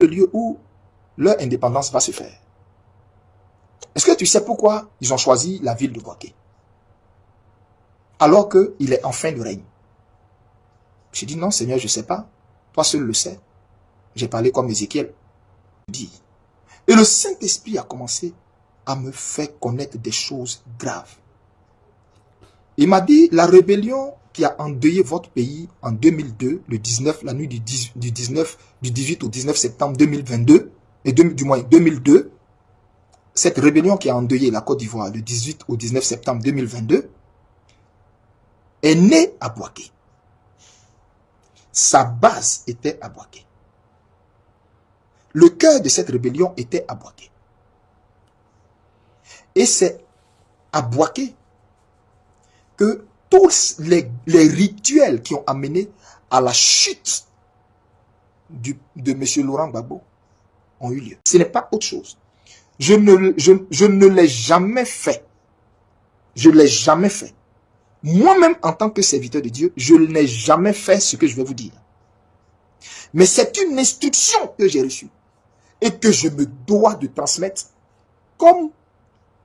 le lieu où leur indépendance va se faire. Est-ce que tu sais pourquoi ils ont choisi la ville de Bouaké? Alors qu'il est en fin de règne. J'ai dit non Seigneur, je ne sais pas. Toi seul le sais. J'ai parlé comme Ézéchiel. Et le Saint-Esprit a commencé à me faire connaître des choses graves. Il m'a dit, la rébellion qui a endeuillé votre pays en 2002, le 19, la nuit du 18 au 19 septembre 2022, et du moins 2002, cette rébellion qui a endeuillé la Côte d'Ivoire le 18 au 19 septembre 2022, est née à Bouaké. Sa base était à Bouaké. Le cœur de cette rébellion était à Bouaké. Et c'est à Bouaké que tous les rituels qui ont amené à la chute de M. Laurent Gbagbo ont eu lieu. Ce n'est pas autre chose. Je ne l'ai jamais fait. Je ne l'ai jamais fait. Moi-même, en tant que serviteur de Dieu, je n'ai jamais fait ce que je vais vous dire. Mais c'est une instruction que j'ai reçue et que je me dois de transmettre, comme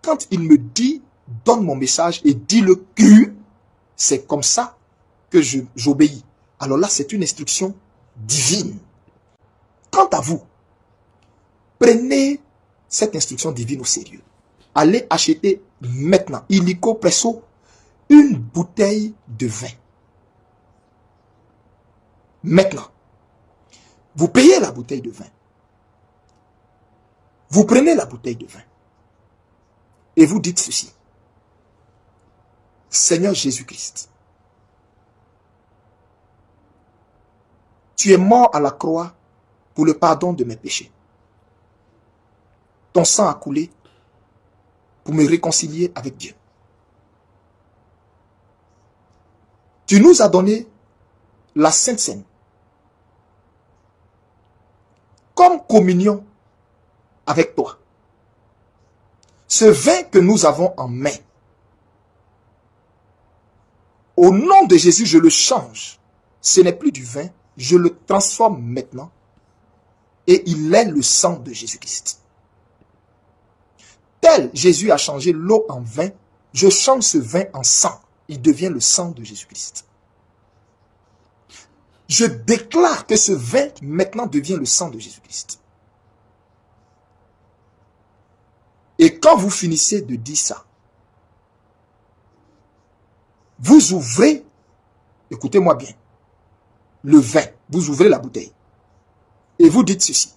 quand il me dit, donne mon message et dis-le cru, c'est comme ça que j'obéis. Alors là, c'est une instruction divine. Quant à vous, prenez cette instruction divine au sérieux. Allez acheter maintenant, illico presso, une bouteille de vin. Maintenant, vous payez la bouteille de vin. Vous prenez la bouteille de vin. Et vous dites ceci. Seigneur Jésus-Christ, tu es mort à la croix pour le pardon de mes péchés. Ton sang a coulé pour me réconcilier avec Dieu. Tu nous as donné la Sainte Seine comme communion avec toi. Ce vin que nous avons en main, au nom de Jésus, je le change. Ce n'est plus du vin, je le transforme maintenant et il est le sang de Jésus-Christ. Tel Jésus a changé l'eau en vin, je change ce vin en sang. Il devient le sang de Jésus-Christ. Je déclare que ce vin maintenant devient le sang de Jésus-Christ. Et quand vous finissez de dire ça, vous ouvrez, écoutez-moi bien, le vin, vous ouvrez la bouteille et vous dites ceci.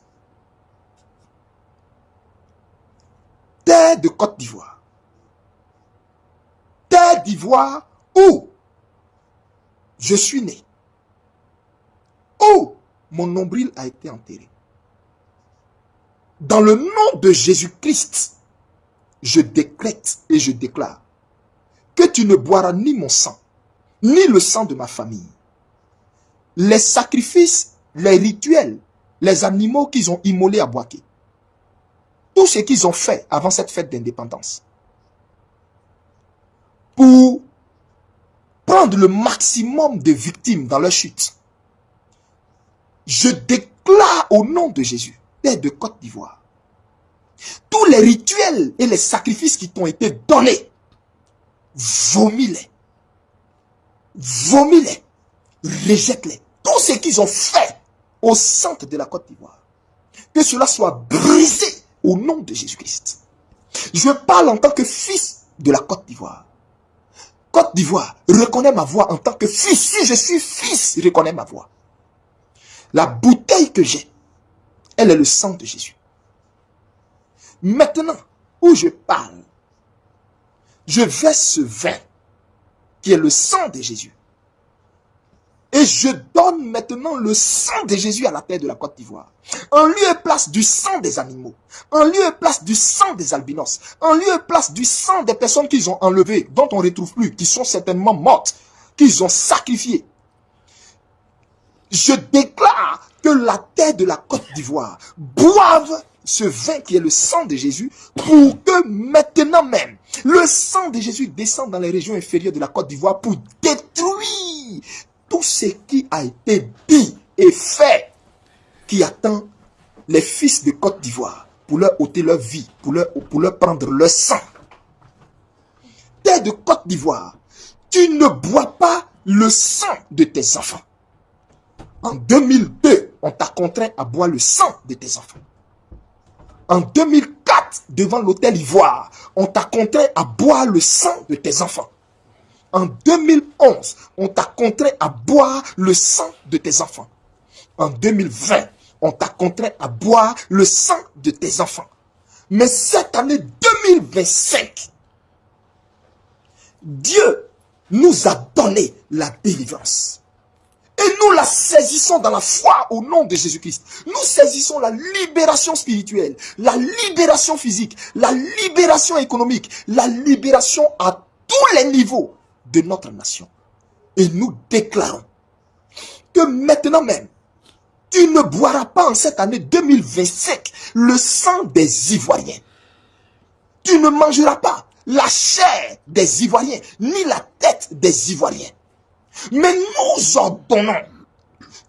Terre de Côte d'Ivoire. Terre d'Ivoire où je suis né. Où mon nombril a été enterré. Dans le nom de Jésus-Christ, je décrète et je déclare que tu ne boiras ni mon sang, ni le sang de ma famille. Les sacrifices, les rituels, les animaux qu'ils ont immolés à Bouaké, tout ce qu'ils ont fait avant cette fête d'indépendance, pour prendre le maximum de victimes dans leur chute, je déclare au nom de Jésus, terre de Côte d'Ivoire, tous les rituels et les sacrifices qui t'ont été donnés, vomis-les. Vomis-les. Rejette-les. Tout ce qu'ils ont fait au centre de la Côte d'Ivoire, que cela soit brisé au nom de Jésus-Christ. Je parle en tant que fils de la Côte d'Ivoire. Côte d'Ivoire, reconnais ma voix en tant que fils. Si je suis fils, reconnais ma voix. La bouteille que j'ai, elle est le sang de Jésus. Maintenant, où je parle, je verse ce vin qui est le sang de Jésus. Et je donne maintenant le sang de Jésus à la terre de la Côte d'Ivoire. En lieu et place du sang des animaux. En lieu et place du sang des albinos. En lieu et place du sang des personnes qu'ils ont enlevées, dont on ne retrouve plus, qui sont certainement mortes, qu'ils ont sacrifiées. Je déclare que la terre de la Côte d'Ivoire boive ce vin qui est le sang de Jésus, pour que maintenant même, le sang de Jésus descende dans les régions inférieures de la Côte d'Ivoire pour détruire tout ce qui a été dit et fait qui attend les fils de Côte d'Ivoire pour leur ôter leur vie, pour leur prendre leur sang. Terre de Côte d'Ivoire, tu ne bois pas le sang de tes enfants. En 2002, on t'a contraint à boire le sang de tes enfants. En 2004, devant l'hôtel Ivoire, on t'a contraint à boire le sang de tes enfants. En 2011, on t'a contraint à boire le sang de tes enfants. En 2020, on t'a contraint à boire le sang de tes enfants. Mais cette année 2025, Dieu nous a donné la délivrance. Et nous la saisissons dans la foi au nom de Jésus-Christ. Nous saisissons la libération spirituelle, la libération physique, la libération économique, la libération à tous les niveaux de notre nation. Et nous déclarons que maintenant même, tu ne boiras pas en cette année 2025 le sang des Ivoiriens. Tu ne mangeras pas la chair des Ivoiriens, ni la tête des Ivoiriens. Mais nous ordonnons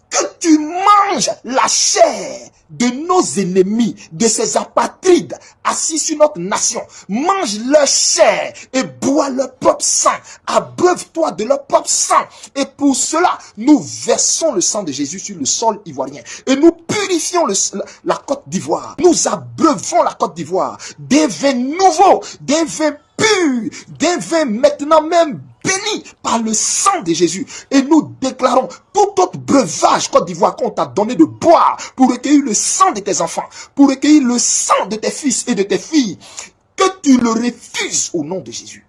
que tu manges la chair de nos ennemis, de ces apatrides assis sur notre nation. Mange leur chair et bois leur propre sang. Abreuve-toi de leur propre sang. Et pour cela, nous versons le sang de Jésus sur le sol ivoirien. Et nous purifions la Côte d'Ivoire. Nous abreuvons la Côte d'Ivoire des vins nouveaux, des vins purs, des vins maintenant même bénis par le sang de Jésus. Et nous déclarons tout autre breuvage Côte d'Ivoire qu'on t'a donné de boire pour recueillir le sang de tes enfants, pour recueillir le sang de tes fils et de tes filles, que tu le refuses au nom de Jésus.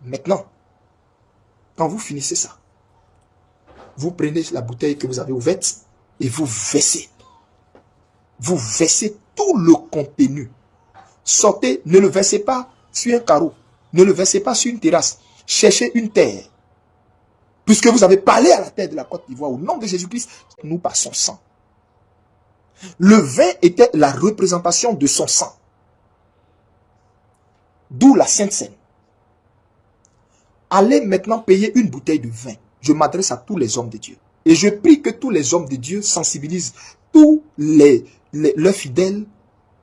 Maintenant, quand vous finissez ça, vous prenez la bouteille que vous avez ouverte et vous versez. Vous versez tout le contenu. Sortez, ne le versez pas sur un carreau, ne le versez pas sur une terrasse. Cherchez une terre. Puisque vous avez parlé à la terre de la Côte d'Ivoire, au nom de Jésus-Christ, nous par son sang. Le vin était la représentation de son sang. D'où la Sainte Seine. Allez maintenant payer une bouteille de vin. Je m'adresse à tous les hommes de Dieu. Et je prie que tous les hommes de Dieu sensibilisent tous leurs fidèles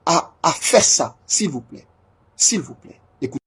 à faire ça, s'il vous plaît. S'il vous plaît. Écoutez.